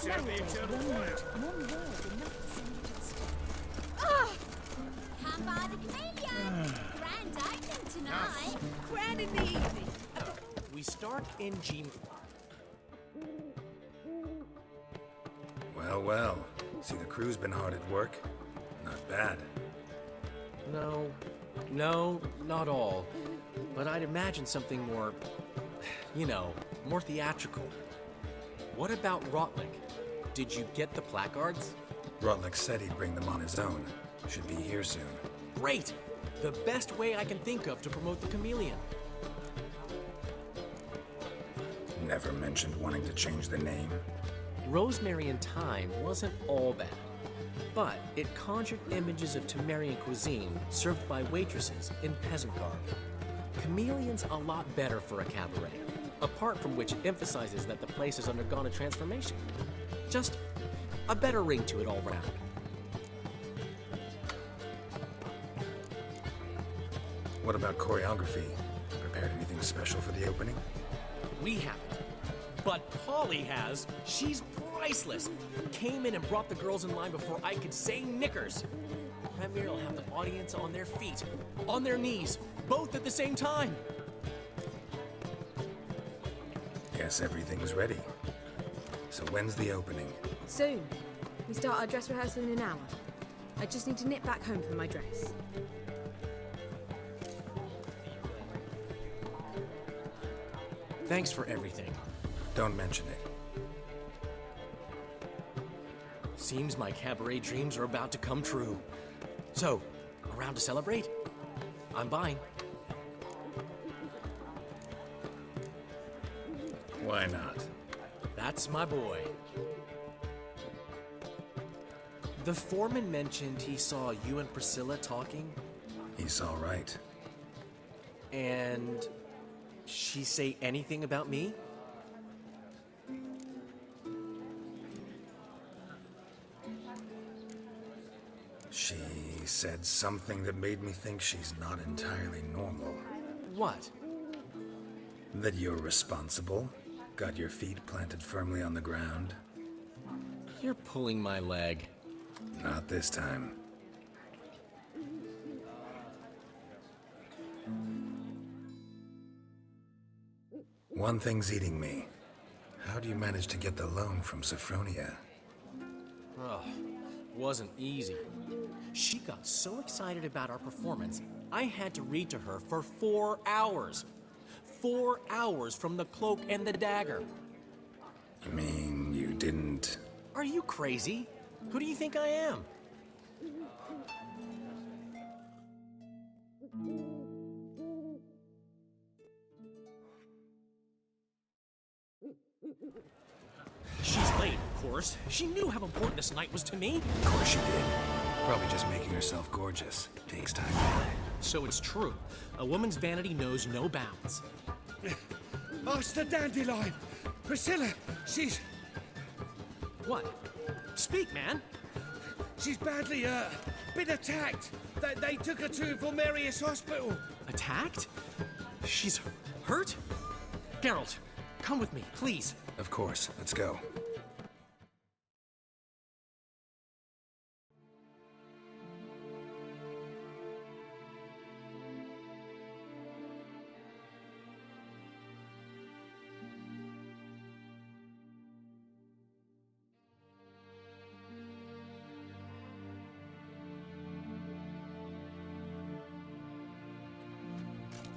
Come by the chameleon. Grand opening tonight. Grand in the evening. We start in G. Well, well. See, the crew's been hard at work. Not bad. No, not all. But I'd imagine something more, more theatrical. What about Rotlick? Did you get the placards? Rotlick said he'd bring them on his own. Should be here soon. Great! The best way I can think of to promote the chameleon. Never mentioned wanting to change the name. Rosemary and Thyme wasn't all bad, but it conjured images of Temerian cuisine served by waitresses in peasant garb. Chameleon's a lot better for a cabaret, apart from which it emphasizes that the place has undergone a transformation. Just a better ring to it all round. What about choreography? Prepared anything special for the opening? We haven't. But Polly has. She's priceless. Came in and brought the girls in line before I could say knickers. Premier will have the audience on their feet, on their knees, both at the same time. Guess everything's ready. So when's the opening? Soon. We start our dress rehearsal in an hour. I just need to nip back home for my dress. Thanks for everything. Don't mention it. Seems my cabaret dreams are about to come true. So, around to celebrate? I'm buying. Why not? That's my boy. The foreman mentioned he saw you and Priscilla talking. He's all right. And she say anything about me? She said something that made me think she's not entirely normal. What? That you're responsible, got your feet planted firmly on the ground. You're pulling my leg. Not this time. One thing's eating me. How do you manage to get the loan from Sophronia? Oh, wasn't easy. She got so excited about our performance, I had to read to her for 4 hours. 4 hours from the Cloak and the Dagger. You mean you didn't... Are you crazy? Who do you think I am? She's late, of course. She knew how important this night was to me. Of course she did. Probably just making herself gorgeous. Takes time. So it's true. A woman's vanity knows no bounds. Master Dandelion! Priscilla, she's... What? Speak, man. She's badly, been attacked. They took her to Vulmerius Hospital. Attacked? She's hurt? Geralt, come with me, please. Of course. Let's go.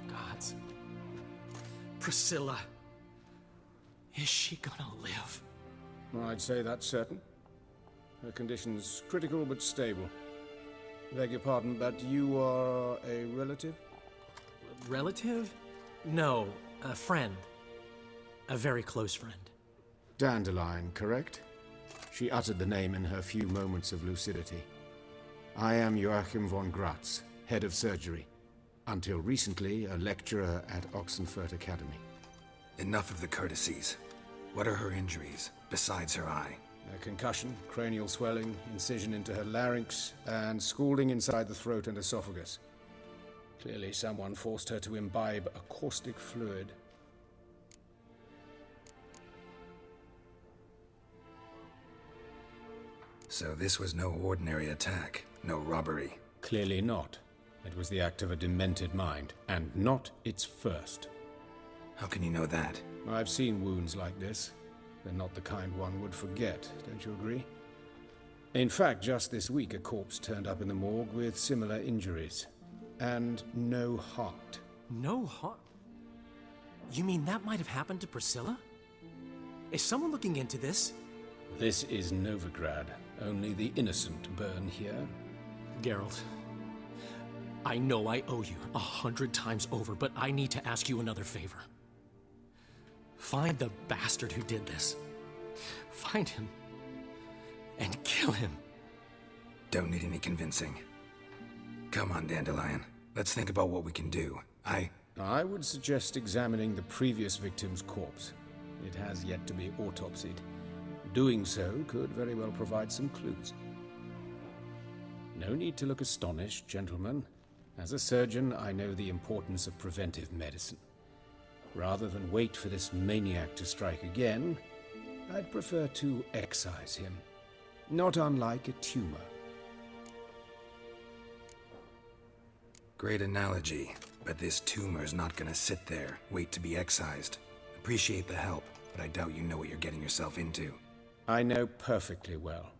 Gods. Priscilla. Is she gonna live? I'd say that's certain. Her condition's critical but stable. Beg your pardon, but you are a relative? Relative? No, a friend. A very close friend. Dandelion, correct? She uttered the name in her few moments of lucidity. I am Joachim von Gratz, head of surgery. Until recently, a lecturer at Oxenfurt Academy. Enough of the courtesies. What are her injuries, besides her eye? A concussion, cranial swelling, incision into her larynx, and scalding inside the throat and esophagus. Clearly someone forced her to imbibe a caustic fluid. So this was no ordinary attack, no robbery. Clearly not. It was the act of a demented mind, and not its first. How can you know that? I've seen wounds like this. They're not the kind one would forget, don't you agree? In fact, just this week a corpse turned up in the morgue with similar injuries. And no heart. No heart? You mean that might have happened to Priscilla? Is someone looking into this? This is Novigrad. Only the innocent burn here. Geralt, I know I owe you 100 times over, but I need to ask you another favor. Find the bastard who did this. Find him. And kill him. Don't need any convincing. Come on, Dandelion. Let's think about what we can do. I would suggest examining the previous victim's corpse. It has yet to be autopsied. Doing so could very well provide some clues. No need to look astonished, gentlemen. As a surgeon, I know the importance of preventive medicine. Rather than wait for this maniac to strike again, I'd prefer to excise him. Not unlike a tumor. Great analogy, but this tumor's not gonna sit there, wait to be excised. Appreciate the help, but I doubt you know what you're getting yourself into. I know perfectly well,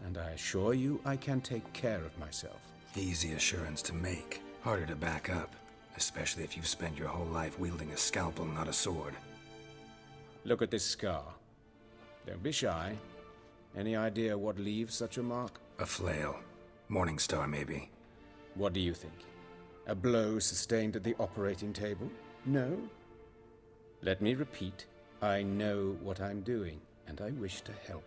and I assure you I can take care of myself. Easy assurance to make, harder to back up, especially if you've spent your whole life wielding a scalpel, not a sword. Look at this scar. Don't be shy. Any idea what leaves such a mark? A flail. Morning Star, maybe. What do you think? A blow sustained at the operating table? No? Let me repeat. I know what I'm doing, and I wish to help.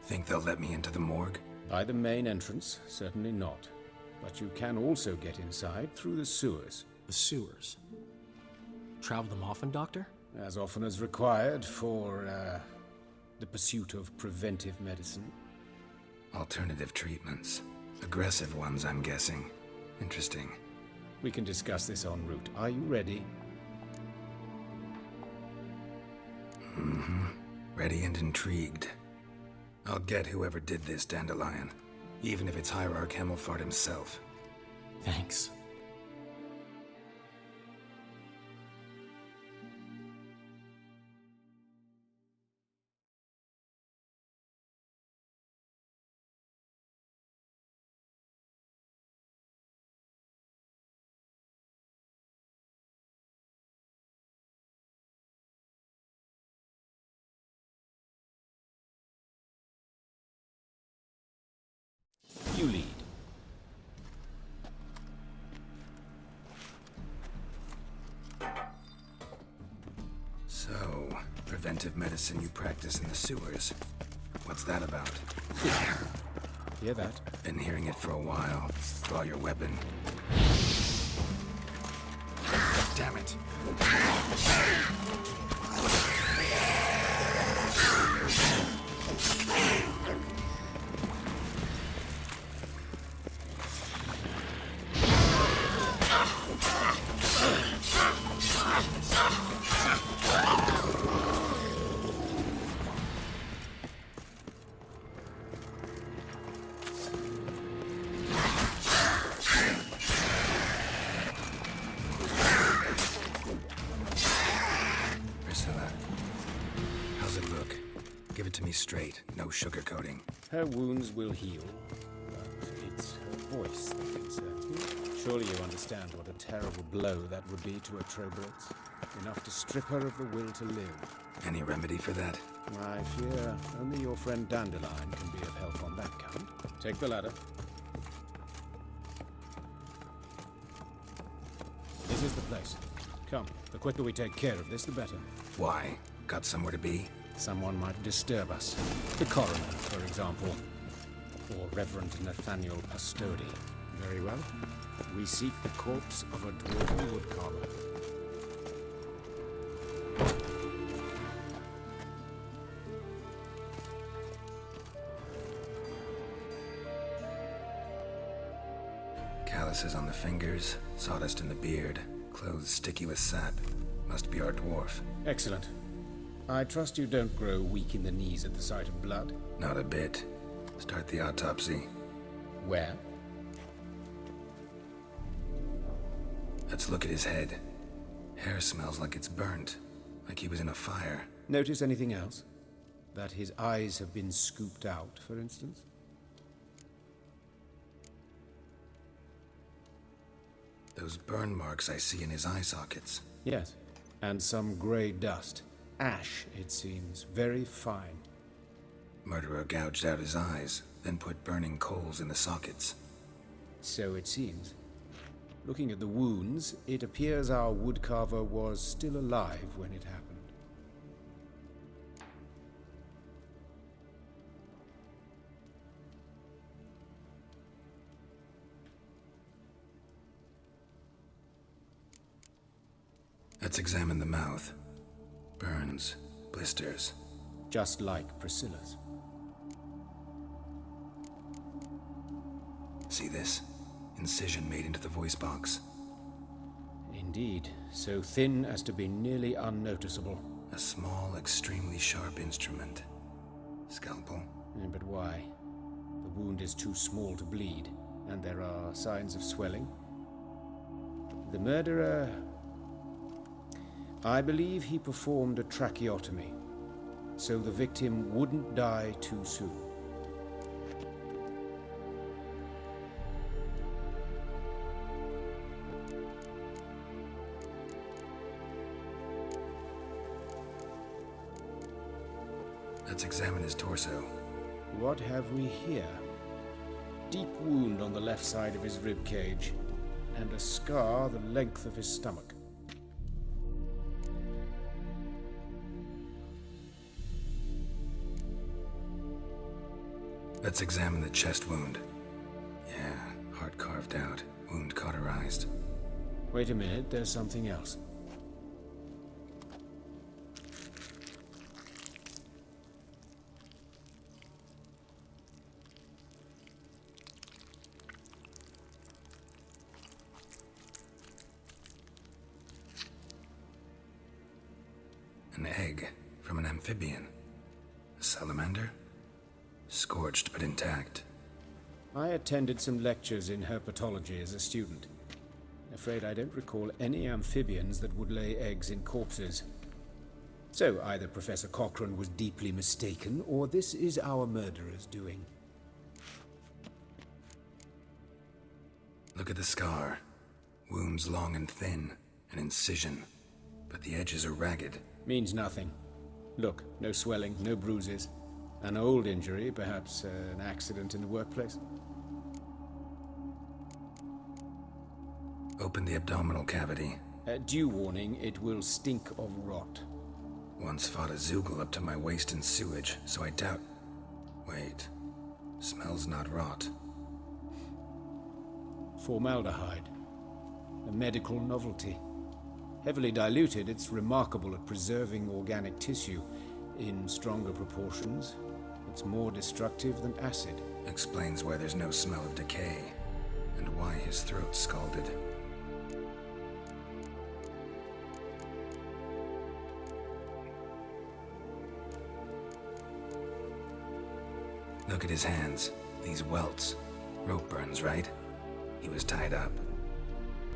Think they'll let me into the morgue? By the main entrance, certainly not. But you can also get inside through the sewers. The sewers? Travel them often, Doctor? As often as required for, the pursuit of preventive medicine. Alternative treatments. Aggressive ones, I'm guessing. Interesting. We can discuss this en route. Are you ready? Mm-hmm. Ready and intrigued. I'll get whoever did this, Dandelion. Even if it's Hierarch Hemmelfart himself. Thanks. You lead. So, preventive medicine you practice in the sewers. What's that about? Hear that? Been hearing it for a while. Draw your weapon. Damn it. Straight, no sugarcoating. Her wounds will heal, but it's her voice that concerns me. Surely you understand what a terrible blow that would be to a Trobritz. Enough to strip her of the will to live. Any remedy for that? I fear only your friend Dandelion can be of help on that count. Take the ladder. This is the place. Come, the quicker we take care of this, the better. Why? Got somewhere to be? Someone might disturb us. The coroner, for example. Or Reverend Nathaniel Pastodi. Very well. We seek the corpse of a dwarven woodcarver. Calluses on the fingers, sawdust in the beard, clothes sticky with sap. Must be our dwarf. Excellent. I trust you don't grow weak in the knees at the sight of blood. Not a bit. Start the autopsy. Where? Let's look at his head. Hair smells like it's burnt, like he was in a fire. Notice anything else? That his eyes have been scooped out, for instance? Those burn marks I see in his eye sockets. Yes. And some grey dust. Ash, it seems. Very fine. Murderer gouged out his eyes, then put burning coals in the sockets. So it seems. Looking at the wounds, it appears our woodcarver was still alive when it happened. Let's examine the mouth. Burns, blisters. Just like Priscilla's. See this? Incision made into the voice box. Indeed, so thin as to be nearly unnoticeable. A small, extremely sharp instrument. Scalpel? But why? The wound is too small to bleed, and there are signs of swelling. The murderer... I believe he performed a tracheotomy, so the victim wouldn't die too soon. Let's examine his torso. What have we here? Deep wound on the left side of his rib cage, and a scar the length of his stomach. Let's examine the chest wound. Yeah, heart carved out, wound cauterized. Wait a minute, there's something else. An egg from an amphibian. A salamander? Scorched but intact. I attended some lectures in herpetology as a student. Afraid I don't recall any amphibians that would lay eggs in corpses. So either Professor Cochrane was deeply mistaken, or this is our murderer's doing. Look at the scar. Wounds long and thin, an incision. But the edges are ragged. Means nothing. Look, no swelling, no bruises. An old injury, perhaps an accident in the workplace. Open the abdominal cavity. Due warning, it will stink of rot. Once fought a Zoogle up to my waist in sewage, so I doubt... Wait. Smells not rot. Formaldehyde. A medical novelty. Heavily diluted, it's remarkable at preserving organic tissue. In stronger proportions, it's more destructive than acid. Explains why there's no smell of decay, and why his throat's scalded. Look at his hands. These welts. Rope burns, right? He was tied up.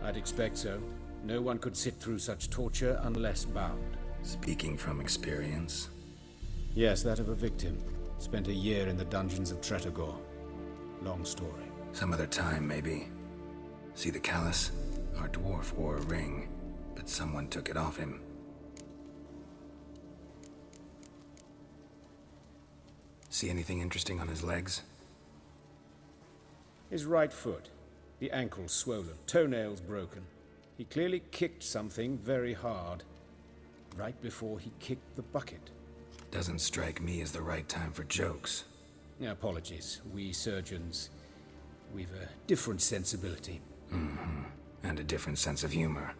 I'd expect so. No one could sit through such torture unless bound. Speaking from experience. Yes, that of a victim. Spent a year in the dungeons of Tretogor. Long story. Some other time, maybe. See the callus? Our dwarf wore a ring, but someone took it off him. See anything interesting on his legs? His right foot. The ankle swollen. Toenails broken. He clearly kicked something very hard. Right before he kicked the bucket. Doesn't strike me as the right time for jokes. Apologies. We surgeons, we've a different sensibility. Mm-hmm. And a different sense of humor.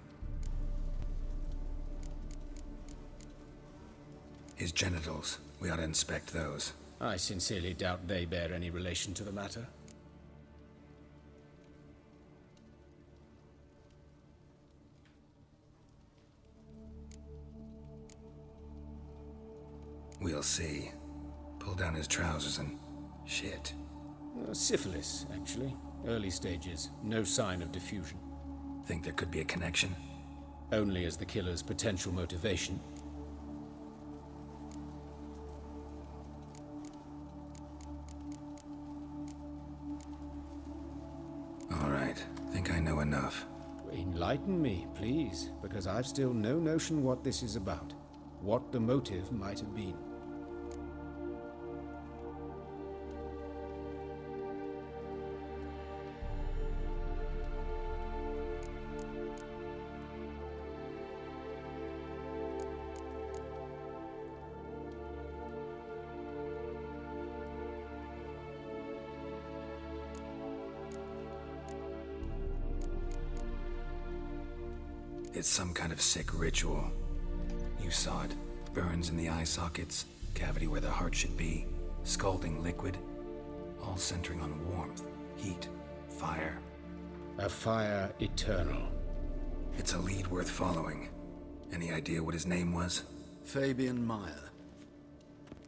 His genitals. We ought to inspect those. I sincerely doubt they bear any relation to the matter. We'll see. Pull down his trousers and... shit. Syphilis, actually. Early stages. No sign of diffusion. Think there could be a connection? Only as the killer's potential motivation. All right. Think I know enough. Enlighten me, please, because I've still no notion what this is about. What the motive might have been. It's some kind of sick ritual. You saw it. Burns in the eye sockets, cavity where the heart should be, scalding liquid, all centering on warmth, heat, fire. A fire eternal. It's a lead worth following. Any idea what his name was? Fabian Meyer.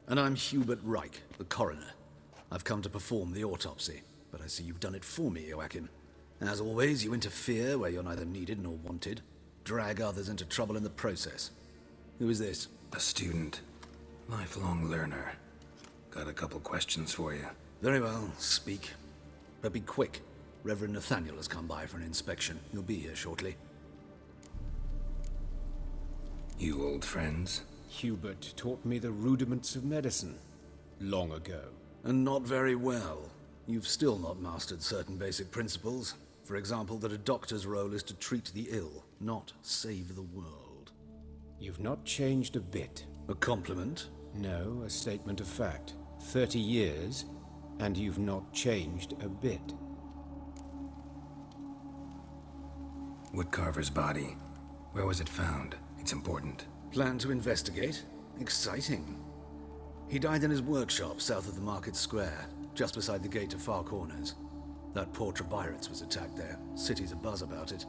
And I'm Hubert Reich, the coroner. I've come to perform the autopsy, but I see you've done it for me, Joachim. As always, you interfere where you're neither needed nor wanted. Drag others into trouble in the process. Who is this? A student. Lifelong learner. Got a couple questions for you. Very well, speak. But be quick. Reverend Nathaniel has come by for an inspection. He'll be here shortly. You old friends? Hubert taught me the rudiments of medicine. Long ago. And not very well. You've still not mastered certain basic principles. For example, that a doctor's role is to treat the ill, not save the world. You've not changed a bit. A compliment? No, a statement of fact. 30 years, and you've not changed a bit. Woodcarver's body. Where was it found? It's important. Plan to investigate? Exciting. He died in his workshop south of the market square, just beside the gate to Far Corners. That poor Trebirates was attacked there. City's abuzz about it.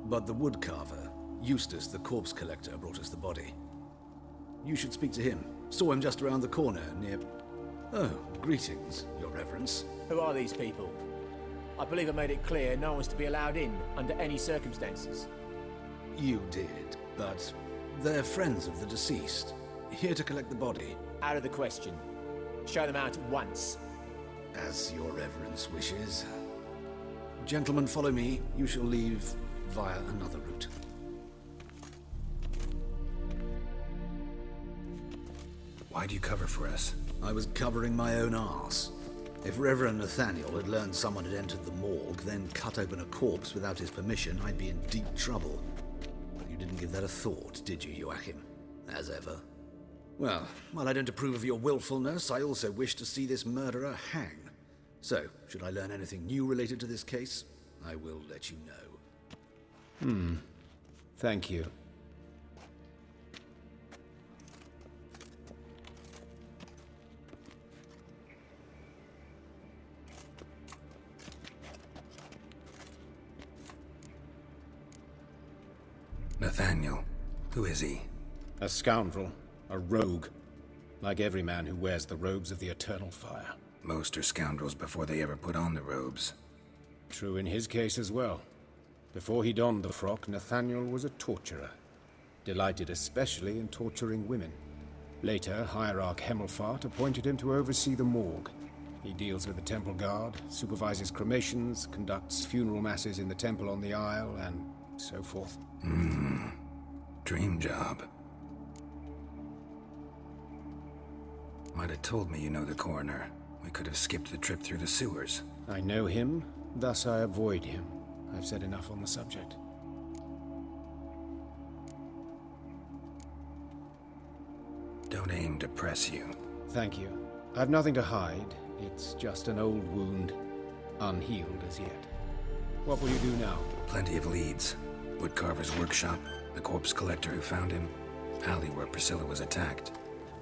But the woodcarver, Eustace the corpse collector, brought us the body. You should speak to him. Saw him just around the corner near... Oh, greetings, Your Reverence. Who are these people? I believe I made it clear no one's to be allowed in under any circumstances. You did, but they're friends of the deceased. Here to collect the body. Out of the question. Show them out at once. As Your Reverence wishes. Gentlemen, follow me. You shall leave via another route. Why do you cover for us? I was covering my own arse. If Reverend Nathaniel had learned someone had entered the morgue, then cut open a corpse without his permission, I'd be in deep trouble. But you didn't give that a thought, did you, Joachim? As ever. Well, while I don't approve of your willfulness, I also wish to see this murderer hang. So, should I learn anything new related to this case, I will let you know. Thank you. Nathaniel. Who is he? A scoundrel. A rogue. Like every man who wears the robes of the Eternal Fire. Most are scoundrels before they ever put on the robes. True in his case as well. Before he donned the frock, Nathaniel was a torturer. Delighted especially in torturing women. Later, Hierarch Hemmelfart appointed him to oversee the morgue. He deals with the temple guard, supervises cremations, conducts funeral masses in the temple on the Isle, and so forth. Dream job. Might have told me you know the coroner. We could have skipped the trip through the sewers. I know him, thus I avoid him. I've said enough on the subject. Don't aim to press you. Thank you. I've nothing to hide. It's just an old wound, unhealed as yet. What will you do now? Plenty of leads. Woodcarver's workshop, the corpse collector who found him, alley where Priscilla was attacked.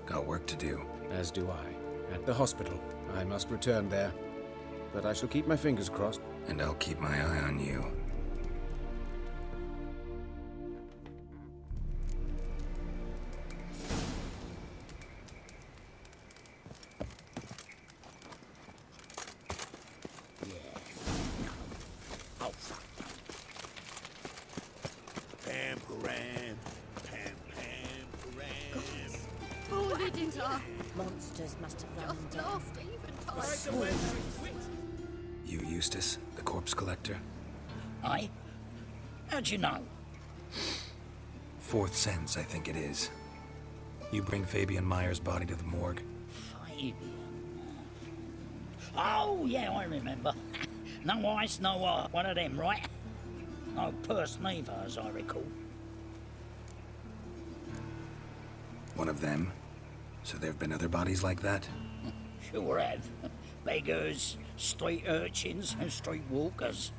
Got work to do. As do I. At the hospital. I must return there. But I shall keep my fingers crossed. And I'll keep my eye on you. ram. Pam, pam, ram. Holy dinner. Monsters must have run Just down. last eventide. You Eustace, the corpse collector? Aye? How'd you know? Fourth sense, I think it is. You bring Fabian Meyer's body to the morgue? Fabian. Oh, yeah, I remember. No ice, no one of them, right? No purse neither, as I recall. One of them? So there have been other bodies like that? Sure have. Beggars, street urchins, and street walkers.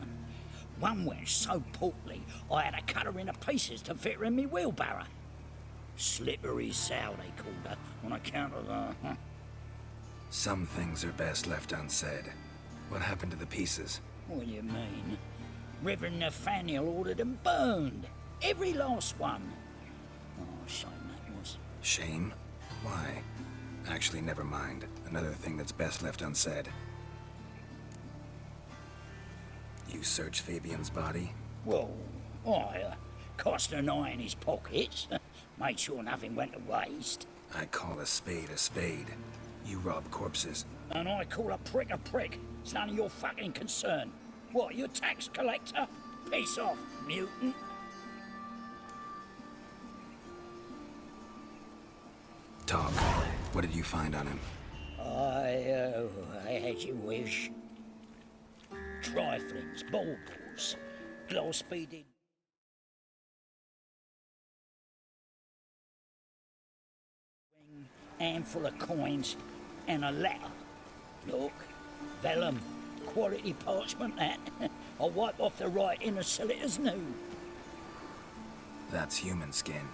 One went so portly, I had to cut her into pieces to fit her in me wheelbarrow. Slippery sow, they called her, on account of her. Some things are best left unsaid. What happened to the pieces? What do you mean? Reverend Nathaniel ordered them burned. Every last one. Oh, shame that was. Shame? Why? Actually, never mind. Another thing that's best left unsaid. You searched Fabian's body? Well, I cast an eye in his pockets. Made sure nothing went to waste. I call a spade a spade. You rob corpses. And I call a prick a prick. It's none of your fucking concern. What, you tax collector? Piss off, mutant. Talk. What did you find on him? As you wish. Triflings, baubles, glass-beaded... ring, handful of coins, and a letter. Look, vellum, quality parchment that. I'll wipe off the writing and sell it as new. That's human skin.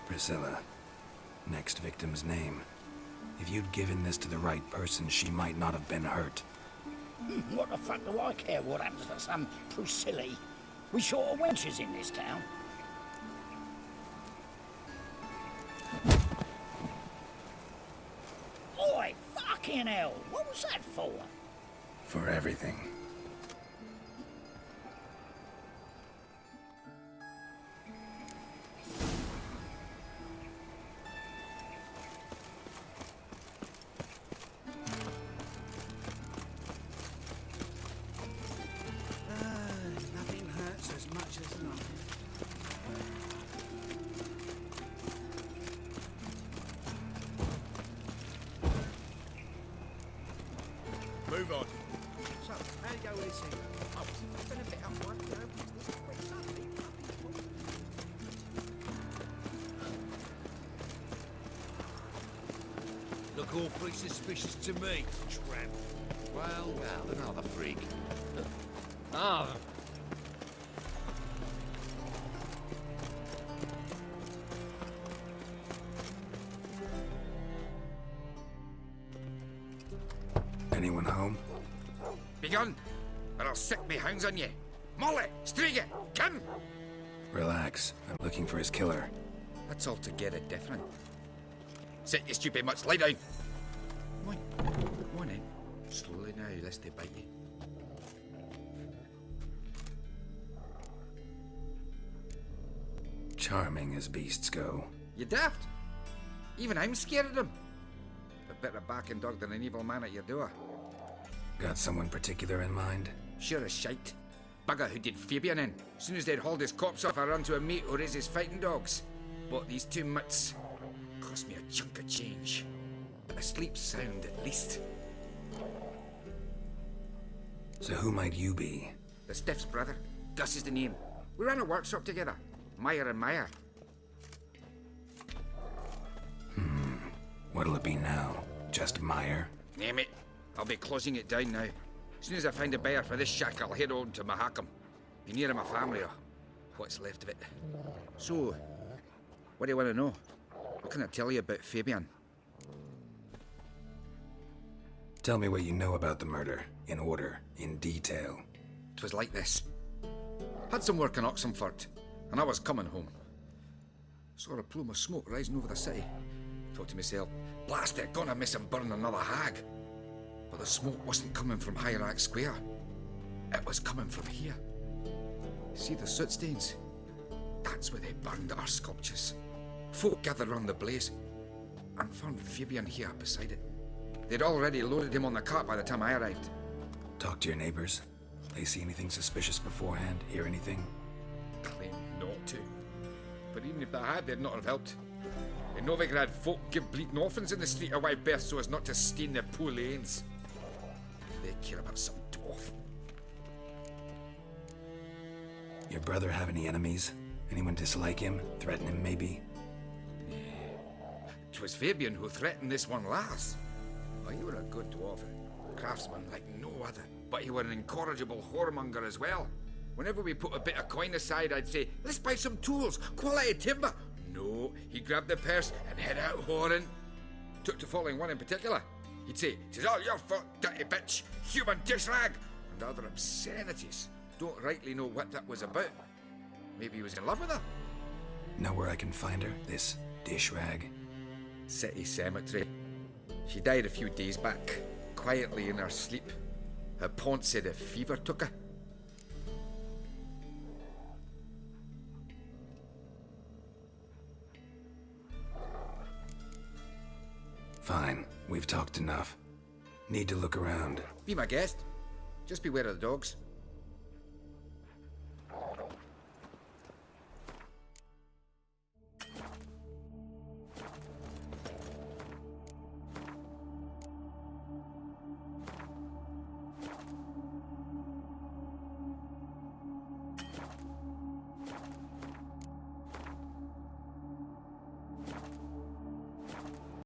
Priscilla. Next victim's name. If you'd given this to the right person, she might not have been hurt. What the fuck do I care what happens to some Priscilla? We short of wenches in this town. Oi, fucking hell! What was that for? For everything. Nothing hurts as much as nothing. Move on. So, how you go with this thing? Oh, it's been a bit up one, you know. It's quite suddenly. Look awfully suspicious to me, tramp. Well, another freak. Ah, Anyone home? Begun, or I'll set me hounds on you. Molly, Striga, come! Relax. I'm looking for his killer. That's altogether different. Sit, you stupid mutts, lie down. Come on in. Slowly now, lest they bite you. Charming as beasts go. You daft? Even I'm scared of them. A better backing dog than an evil man at your door. Got someone particular in mind? Sure as shite. Bugger who did Fabian in. Soon as they'd hauled his corpse off, I run to a mate who raises fighting dogs. Bought these two mutts. Cost me a chunk of change. But I sleep sound at least. So who might you be? The Stiff's brother. Gus is the name. We ran a workshop together. Meyer and Meyer. What'll it be now? Just Meyer? Name it. I'll be closing it down now. As soon as I find a buyer for this shack, I'll head on to Mahakam. Be near my family, or what's left of it. So, what do you want to know? What can I tell you about Fabian? Tell me what you know about the murder, in order, in detail. 'Twas like this. Had some work in Oxenford, and I was coming home. Saw a plume of smoke rising over the city. Thought to myself, blast it, gonna miss him burn another hag. But the smoke wasn't coming from Hierarch Square. It was coming from here. See the soot stains? That's where they burned our sculptures. Folk gathered round the blaze and found Fabian here beside it. They'd already loaded him on the cart by the time I arrived. Talk to your neighbors. They see anything suspicious beforehand? Hear anything? Claim not to. But even if they had, they'd not have helped. In Novigrad, folk give bleeding orphans in the street a wide berth so as not to stain their poor lanes. They care about some dwarf. Your brother have any enemies? Anyone dislike him? Threaten him, maybe? 'Twas Fabian who threatened this one last. Oh, you were a good dwarf, craftsman like no other. But you were an incorrigible whoremonger as well. Whenever we put a bit of coin aside, I'd say, let's buy some tools, quality timber. No, he'd grab the purse and head out whoring. Took to following one in particular. He'd say, "'Tis all your fault, dirty bitch, human dish rag," and other obscenities. Don't rightly know what that was about. Maybe he was in love with her. Know where I can find her? This dish rag? City cemetery. She died a few days back, quietly in her sleep. Her pont said a fever took her. Fine, we've talked enough. Need to look around. Be my guest. Just beware of the dogs.